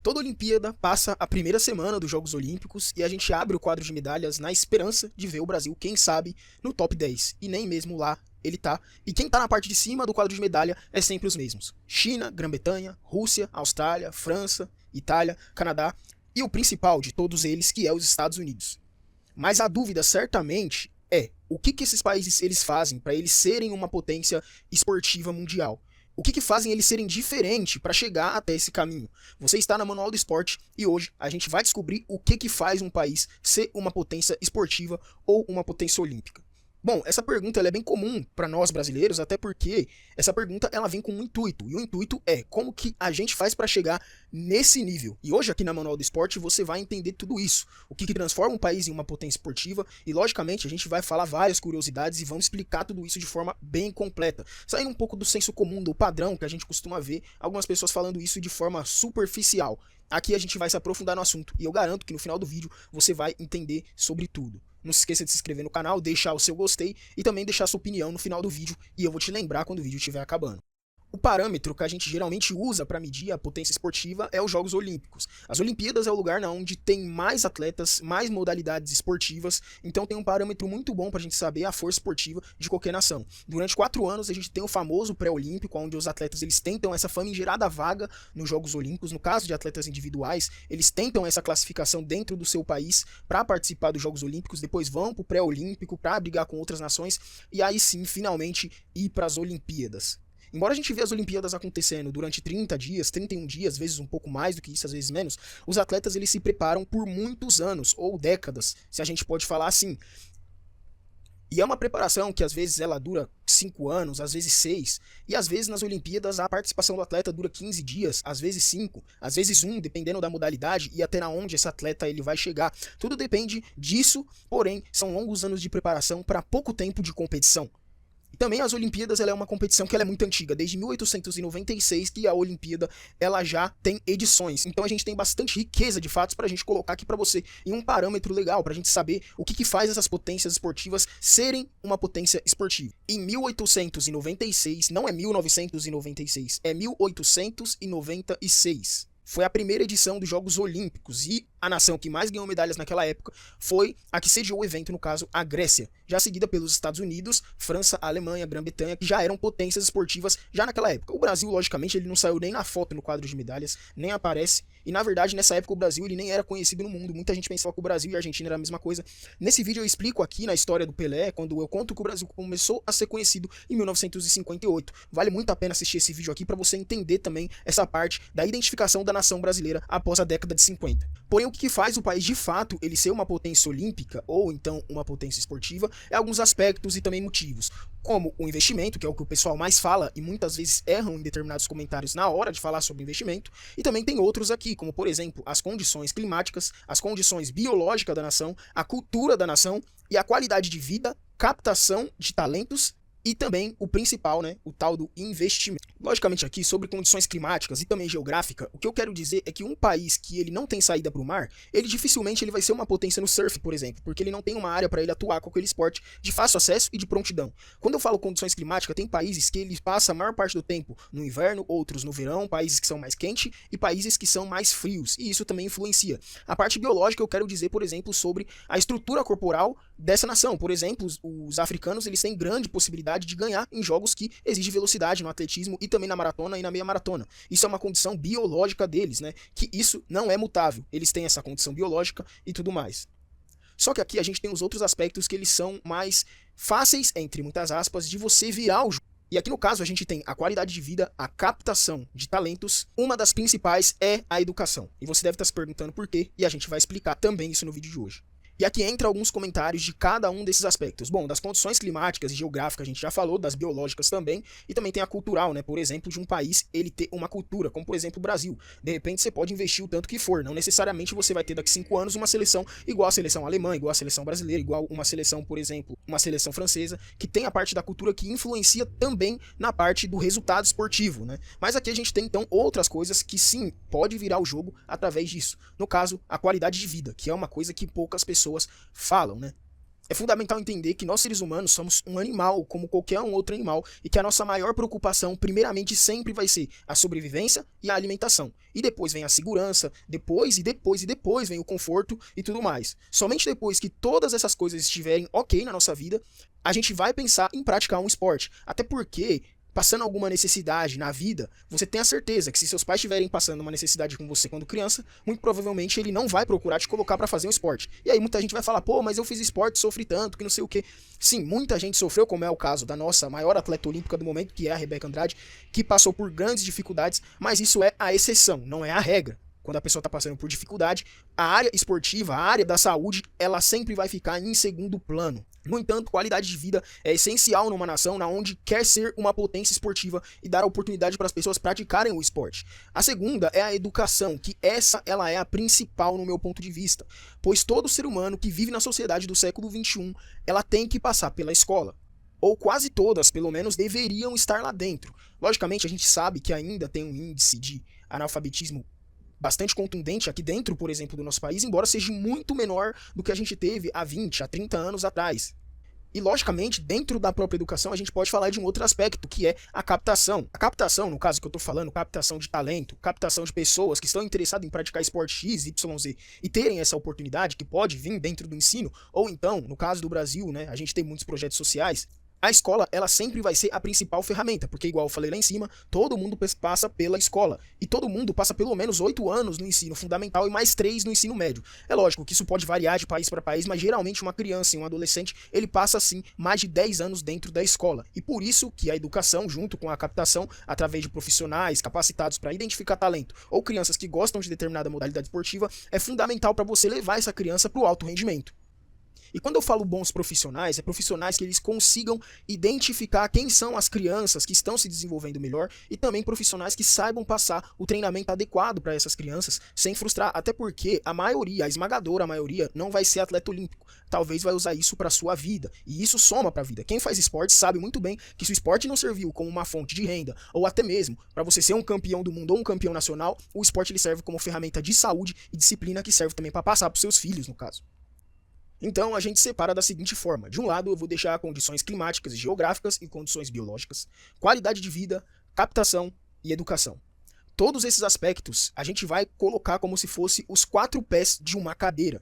Toda Olimpíada passa a primeira semana dos Jogos Olímpicos e a gente abre o quadro de medalhas na esperança de ver o Brasil, quem sabe, no top 10. E nem mesmo lá ele tá. E quem tá na parte de cima do quadro de medalha é sempre os mesmos: China, Grã-Bretanha, Rússia, Austrália, França, Itália, Canadá e o principal de todos eles, que é os Estados Unidos. Mas a dúvida certamente é: o que esses países eles fazem para eles serem uma potência esportiva mundial? O que fazem eles serem diferentes para chegar até esse caminho? Você está na Manual do Esporte e hoje a gente vai descobrir o que faz um país ser uma potência esportiva ou uma potência olímpica. Bom, essa pergunta ela é bem comum para nós brasileiros, até porque essa pergunta ela vem com um intuito, e o intuito é como que a gente faz para chegar nesse nível. E hoje aqui na Manual do Esporte você vai entender tudo isso, o que transforma um país em uma potência esportiva, e logicamente a gente vai falar várias curiosidades e vamos explicar tudo isso de forma bem completa, saindo um pouco do senso comum, do padrão que a gente costuma ver algumas pessoas falando isso de forma superficial. Aqui a gente vai se aprofundar no assunto e eu garanto que no final do vídeo você vai entender sobre tudo. Não se esqueça de se inscrever no canal, deixar o seu gostei e também deixar sua opinião no final do vídeo e eu vou te lembrar quando o vídeo estiver acabando. O parâmetro que a gente geralmente usa para medir a potência esportiva é os Jogos Olímpicos. As Olimpíadas é o lugar onde tem mais atletas, mais modalidades esportivas, então tem um parâmetro muito bom para a gente saber a força esportiva de qualquer nação. Durante 4 anos a gente tem o famoso pré-olímpico, onde os atletas eles tentam essa famigerada vaga nos Jogos Olímpicos. No caso de atletas individuais, eles tentam essa classificação dentro do seu país para participar dos Jogos Olímpicos, depois vão para o pré-olímpico para brigar com outras nações e aí sim, finalmente, ir para as Olimpíadas. Embora a gente vê as Olimpíadas acontecendo durante 30 dias, 31 dias, às vezes um pouco mais do que isso, às vezes menos, os atletas eles se preparam por muitos anos, ou décadas, se a gente pode falar assim. E é uma preparação que às vezes ela dura 5 anos, às vezes 6, e às vezes nas Olimpíadas a participação do atleta dura 15 dias, às vezes 5, às vezes 1, dependendo da modalidade e até na onde esse atleta ele vai chegar. Tudo depende disso, porém são longos anos de preparação para pouco tempo de competição. E também as Olimpíadas ela é uma competição que ela é muito antiga, desde 1896 que a Olimpíada ela já tem edições. Então a gente tem bastante riqueza de fatos para a gente colocar aqui para você em um parâmetro legal, para a gente saber o que faz essas potências esportivas serem uma potência esportiva. Em 1896, não é 1996, é 1896. Foi a primeira edição dos Jogos Olímpicos e a nação que mais ganhou medalhas naquela época foi a que sediou o evento, no caso, a Grécia, já seguida pelos Estados Unidos, França, Alemanha, Grã-Bretanha, que já eram potências esportivas já naquela época. O Brasil, logicamente, ele não saiu nem na foto no quadro de medalhas, nem aparece, e na verdade, nessa época, o Brasil ele nem era conhecido no mundo. Muita gente pensava que o Brasil e a Argentina era a mesma coisa. Nesse vídeo eu explico aqui na história do Pelé, quando eu conto que o Brasil começou a ser conhecido em 1958. Vale muito a pena assistir esse vídeo aqui para você entender também essa parte da identificação da nação brasileira após a década de 50. Porém, o que faz o país de fato ele ser uma potência olímpica ou então uma potência esportiva é alguns aspectos e também motivos, como o investimento, que é o que o pessoal mais fala e muitas vezes erram em determinados comentários na hora de falar sobre investimento, e também tem outros aqui, como por exemplo as condições climáticas, as condições biológicas da nação, a cultura da nação e a qualidade de vida, captação de talentos e também o principal, né, o tal do investimento. Logicamente aqui, sobre condições climáticas e também geográfica, o que eu quero dizer é que um país que ele não tem saída para o mar, ele dificilmente ele vai ser uma potência no surf, por exemplo, porque ele não tem uma área para ele atuar com aquele esporte de fácil acesso e de prontidão. Quando eu falo condições climáticas, tem países que ele passa a maior parte do tempo no inverno, outros no verão, países que são mais quentes e países que são mais frios, e isso também influencia. A parte biológica eu quero dizer, por exemplo, sobre a estrutura corporal dessa nação. Por exemplo, os africanos eles têm grande possibilidade de ganhar em jogos que exigem velocidade no atletismo e também na maratona e na meia maratona. Isso é uma condição biológica deles, né? Que isso não é mutável. Eles têm essa condição biológica e tudo mais. Só que aqui a gente tem os outros aspectos que eles são mais fáceis, entre muitas aspas, de você virar o jogo. E aqui no caso a gente tem a qualidade de vida, a captação de talentos. Uma das principais é a educação. E você deve estar se perguntando por quê, e a gente vai explicar também isso no vídeo de hoje. E aqui entra alguns comentários de cada um desses aspectos. Bom, das condições climáticas e geográficas a gente já falou, das biológicas também, e também tem a cultural, né? Por exemplo, de um país ele ter uma cultura, como por exemplo o Brasil. De repente você pode investir o tanto que for, não necessariamente você vai ter daqui 5 anos uma seleção igual a seleção alemã, igual a seleção brasileira, igual uma seleção, por exemplo, uma seleção francesa, que tem a parte da cultura que influencia também na parte do resultado esportivo, né? Mas aqui a gente tem então outras coisas que sim, pode virar o jogo através disso. No caso, a qualidade de vida, que é uma coisa que poucas pessoas falam, né? É fundamental entender que nós seres humanos somos um animal, como qualquer um outro animal, e que a nossa maior preocupação, primeiramente, sempre vai ser a sobrevivência e a alimentação. E depois vem a segurança, depois vem o conforto e tudo mais. Somente depois que todas essas coisas estiverem ok na nossa vida, a gente vai pensar em praticar um esporte. Até porque, passando alguma necessidade na vida, você tem a certeza que se seus pais estiverem passando uma necessidade com você quando criança, muito provavelmente ele não vai procurar te colocar para fazer um esporte. E aí muita gente vai falar, pô, mas eu fiz esporte, sofri tanto, que não sei o quê. Sim, muita gente sofreu, como é o caso da nossa maior atleta olímpica do momento, que é a Rebeca Andrade, que passou por grandes dificuldades, mas isso é a exceção, não é a regra. Quando a pessoa está passando por dificuldade, a área esportiva, a área da saúde, ela sempre vai ficar em segundo plano. No entanto, qualidade de vida é essencial numa nação na onde quer ser uma potência esportiva e dar a oportunidade para as pessoas praticarem o esporte. A segunda é a educação, que ela é a principal no meu ponto de vista, pois todo ser humano que vive na sociedade do século XXI, ela tem que passar pela escola. Ou quase todas, pelo menos, deveriam estar lá dentro. Logicamente, a gente sabe que ainda tem um índice de analfabetismo bastante contundente aqui dentro, por exemplo, do nosso país, embora seja muito menor do que a gente teve há 20, há 30 anos atrás. E, logicamente, dentro da própria educação, a gente pode falar de um outro aspecto, que é a captação. A captação, no caso que eu estou falando, captação de talento, captação de pessoas que estão interessadas em praticar esporte X, Y, Z, e terem essa oportunidade, que pode vir dentro do ensino, ou então, no caso do Brasil, né, a gente tem muitos projetos sociais. A escola, ela sempre vai ser a principal ferramenta, porque igual eu falei lá em cima, todo mundo passa pela escola, e todo mundo passa pelo menos 8 anos no ensino fundamental e mais 3 no ensino médio. É lógico que isso pode variar de país para país, mas geralmente uma criança e um adolescente, ele passa assim mais de 10 anos dentro da escola. E por isso que a educação, junto com a captação, através de profissionais capacitados para identificar talento, ou crianças que gostam de determinada modalidade esportiva, é fundamental para você levar essa criança para o alto rendimento. E quando eu falo bons profissionais, é profissionais que eles consigam identificar quem são as crianças que estão se desenvolvendo melhor e também profissionais que saibam passar o treinamento adequado para essas crianças sem frustrar, até porque a maioria, a esmagadora maioria, não vai ser atleta olímpico. Talvez vai usar isso para sua vida, e isso soma para a vida. Quem faz esporte sabe muito bem que se o esporte não serviu como uma fonte de renda, ou até mesmo para você ser um campeão do mundo ou um campeão nacional, o esporte ele serve como ferramenta de saúde e disciplina que serve também para passar para os seus filhos, no caso. Então, a gente separa da seguinte forma. De um lado, eu vou deixar condições climáticas e geográficas e condições biológicas, qualidade de vida, captação e educação. Todos esses aspectos a gente vai colocar como se fosse os 4 pés de uma cadeira.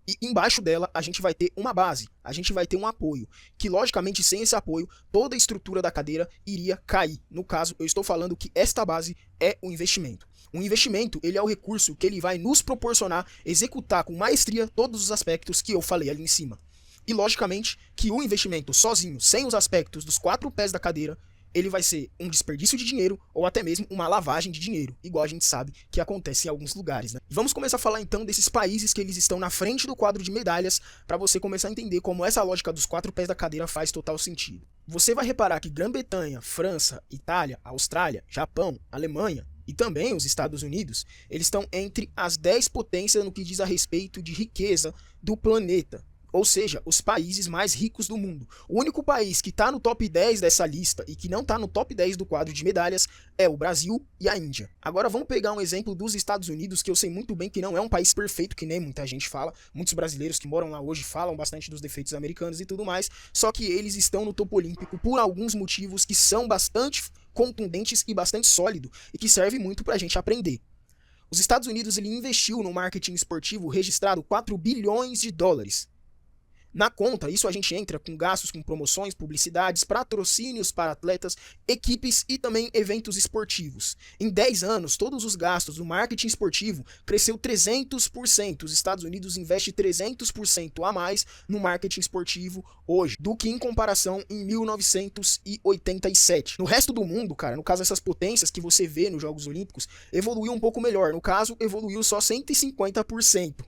E embaixo dela a gente vai ter uma base, a gente vai ter um apoio, que logicamente sem esse apoio, toda a estrutura da cadeira iria cair. No caso, eu estou falando que esta base é o investimento. O investimento, ele é o recurso que ele vai nos proporcionar executar com maestria todos os aspectos que eu falei ali em cima. E logicamente que o investimento sozinho, sem os aspectos dos 4 pés da cadeira, ele vai ser um desperdício de dinheiro ou até mesmo uma lavagem de dinheiro, igual a gente sabe que acontece em alguns lugares, né? Vamos começar a falar então desses países que eles estão na frente do quadro de medalhas para você começar a entender como essa lógica dos 4 pés da cadeira faz total sentido. Você vai reparar que Grã-Bretanha, França, Itália, Austrália, Japão, Alemanha e também os Estados Unidos, eles estão entre as 10 potências no que diz a respeito de riqueza do planeta. Ou seja, os países mais ricos do mundo. O único país que está no top 10 dessa lista e que não está no top 10 do quadro de medalhas é o Brasil e a Índia. Agora vamos pegar um exemplo dos Estados Unidos, que eu sei muito bem que não é um país perfeito, que nem muita gente fala. Muitos brasileiros que moram lá hoje falam bastante dos defeitos americanos e tudo mais. Só que eles estão no topo olímpico por alguns motivos que são bastante contundentes e bastante sólidos e que servem muito para a gente aprender. Os Estados Unidos ele investiu no marketing esportivo registrado 4 bilhões de dólares. Na conta, isso a gente entra com gastos com promoções, publicidades, patrocínios para atletas, equipes e também eventos esportivos. Em 10 anos, todos os gastos do marketing esportivo cresceu 300%. Os Estados Unidos investem 300% a mais no marketing esportivo hoje, do que em comparação em 1987. No resto do mundo, cara, no caso essas potências que você vê nos Jogos Olímpicos, evoluiu um pouco melhor. No caso, evoluiu só 150%.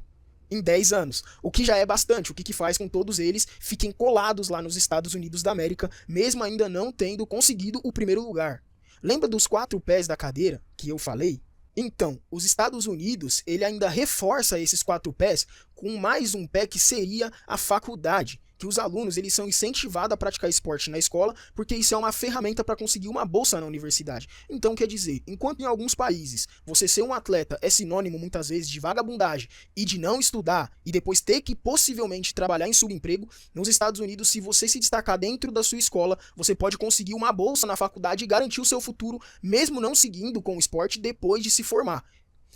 Em 10 anos, o que já é bastante, o que faz com que todos eles fiquem colados lá nos Estados Unidos da América, mesmo ainda não tendo conseguido o primeiro lugar. Lembra dos 4 pés da cadeira que eu falei? Então, os Estados Unidos, ele ainda reforça esses 4 pés com mais um pé que seria a faculdade, que os alunos eles são incentivados a praticar esporte na escola, porque isso é uma ferramenta para conseguir uma bolsa na universidade. Então, quer dizer, enquanto em alguns países você ser um atleta é sinônimo muitas vezes de vagabundagem e de não estudar e depois ter que possivelmente trabalhar em subemprego, nos Estados Unidos, se você se destacar dentro da sua escola, você pode conseguir uma bolsa na faculdade e garantir o seu futuro, mesmo não seguindo com o esporte depois de se formar.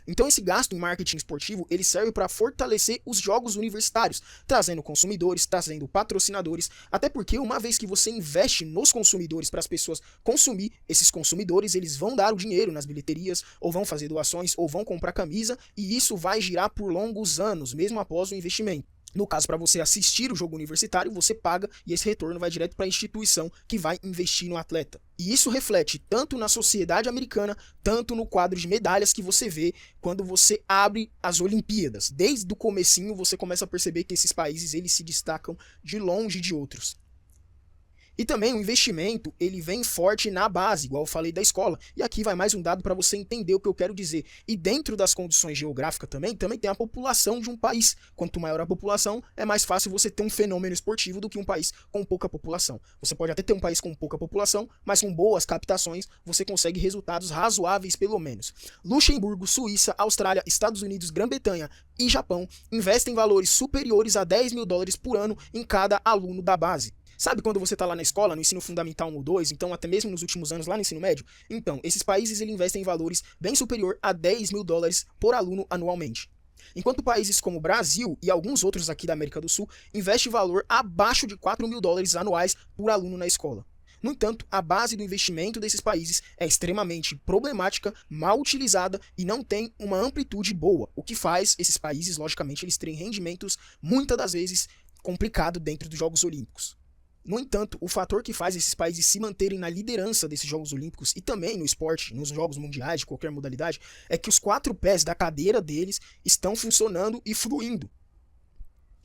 Então esse gasto em marketing esportivo, ele serve para fortalecer os jogos universitários, trazendo consumidores, trazendo patrocinadores, até porque uma vez que você investe nos consumidores para as pessoas consumir, esses consumidores, eles vão dar o dinheiro nas bilheterias, ou vão fazer doações, ou vão comprar camisa, e isso vai girar por longos anos, mesmo após o investimento. No caso, para você assistir o jogo universitário, você paga e esse retorno vai direto para a instituição que vai investir no atleta. E isso reflete tanto na sociedade americana, tanto no quadro de medalhas que você vê quando você abre as Olimpíadas. Desde o comecinho você começa a perceber que esses países eles se destacam de longe de outros. E também o investimento, ele vem forte na base, igual eu falei da escola. E aqui vai mais um dado para você entender o que eu quero dizer. E dentro das condições geográficas também tem a população de um país. Quanto maior a população, é mais fácil você ter um fenômeno esportivo do que um país com pouca população. Você pode até ter um país com pouca população, mas com boas captações, você consegue resultados razoáveis pelo menos. Luxemburgo, Suíça, Austrália, Estados Unidos, Grã-Bretanha e Japão investem valores superiores a $10 mil por ano em cada aluno da base. Sabe quando você está lá na escola, no ensino fundamental 1 ou 2, então até mesmo nos últimos anos lá no ensino médio? Então, esses países eles investem em valores bem superior a $10 mil por aluno anualmente. Enquanto países como o Brasil e alguns outros aqui da América do Sul investem valor abaixo de $4 mil anuais por aluno na escola. No entanto, a base do investimento desses países é extremamente problemática, mal utilizada e não tem uma amplitude boa, o que faz esses países, logicamente, eles terem rendimentos muitas das vezes complicados dentro dos Jogos Olímpicos. No entanto, o fator que faz esses países se manterem na liderança desses Jogos Olímpicos e também no esporte, nos Jogos Mundiais de qualquer modalidade, é que os 4 pés da cadeira deles estão funcionando e fluindo.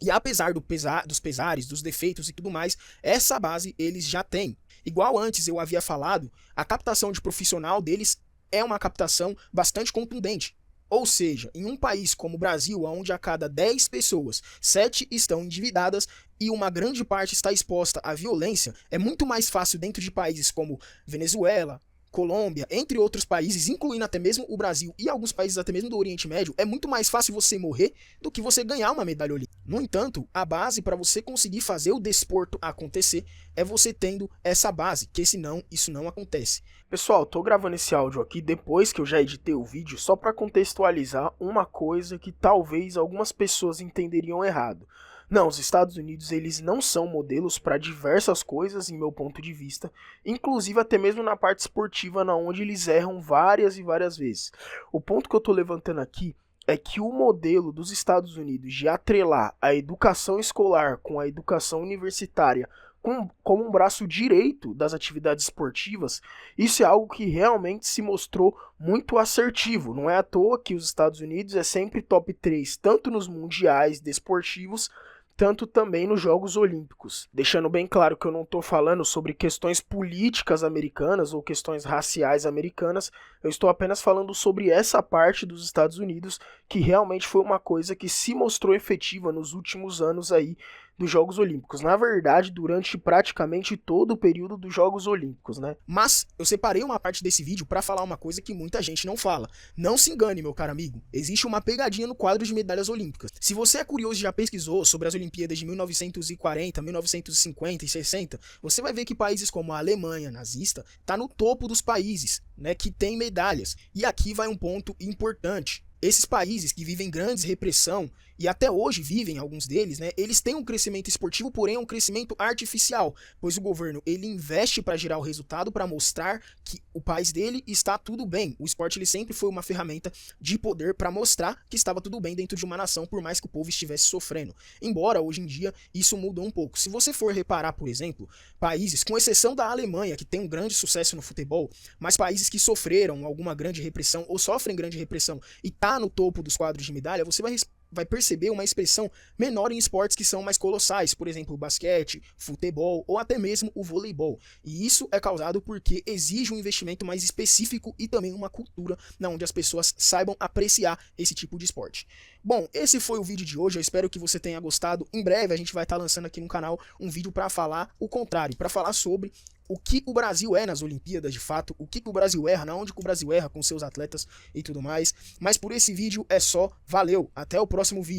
E apesar dos pesares, dos defeitos e tudo mais, essa base eles já têm. Igual antes eu havia falado, a captação de profissional deles é uma captação bastante contundente. Ou seja, em um país como o Brasil, onde a cada 10 pessoas, 7 estão endividadas e uma grande parte está exposta à violência, é muito mais fácil dentro de países como Venezuela, Colômbia, entre outros países, incluindo até mesmo o Brasil e alguns países até mesmo do Oriente Médio, é muito mais fácil você morrer do que você ganhar uma medalha olímpica. No entanto, a base para você conseguir fazer o desporto acontecer é você tendo essa base, que senão isso não acontece. Pessoal, tô gravando esse áudio aqui depois que eu já editei o vídeo, só para contextualizar uma coisa que talvez algumas pessoas entenderiam errado. Não, os Estados Unidos eles não são modelos para diversas coisas, em meu ponto de vista, inclusive até mesmo na parte esportiva, na onde eles erram várias e várias vezes. O ponto que eu estou levantando aqui é que o modelo dos Estados Unidos de atrelar a educação escolar com a educação universitária como um braço direito das atividades esportivas, isso é algo que realmente se mostrou muito assertivo. Não é à toa que os Estados Unidos é sempre top 3, tanto nos mundiais desportivos, tanto também nos Jogos Olímpicos. Deixando bem claro que eu não estou falando sobre questões políticas americanas ou questões raciais americanas, eu estou apenas falando sobre essa parte dos Estados Unidos, que realmente foi uma coisa que se mostrou efetiva nos últimos anos aí dos Jogos Olímpicos. Na verdade, durante praticamente todo o período dos Jogos Olímpicos, né? Mas eu separei uma parte desse vídeo para falar uma coisa que muita gente não fala. Não se engane, meu caro amigo. Existe uma pegadinha no quadro de medalhas olímpicas. Se você é curioso e já pesquisou sobre as Olimpíadas de 1940, 1950 e 60, você vai ver que países como a Alemanha nazista tá no topo dos países, né, que tem medalhas. E aqui vai um ponto importante. Esses países que vivem grandes repressão, e até hoje vivem alguns deles, né, eles têm um crescimento esportivo, porém é um crescimento artificial, pois o governo ele investe para gerar o resultado, para mostrar que o país dele está tudo bem. O esporte ele sempre foi uma ferramenta de poder para mostrar que estava tudo bem dentro de uma nação, por mais que o povo estivesse sofrendo. Embora hoje em dia isso mudou um pouco. Se você for reparar, por exemplo, países, com exceção da Alemanha, que tem um grande sucesso no futebol, mas países que sofreram alguma grande repressão ou sofrem grande repressão e tá no topo dos quadros de medalha, você vai perceber uma expressão menor em esportes que são mais colossais, por exemplo, o basquete, futebol ou até mesmo o voleibol. E isso é causado porque exige um investimento mais específico e também uma cultura onde as pessoas saibam apreciar esse tipo de esporte. Bom, esse foi o vídeo de hoje, eu espero que você tenha gostado. Em breve a gente vai estar lançando aqui no canal um vídeo para falar o contrário, para falar sobre o que o Brasil é nas Olimpíadas, de fato, o que o Brasil erra, onde que o Brasil erra com seus atletas e tudo mais. Mas por esse vídeo é só, valeu, até o próximo vídeo.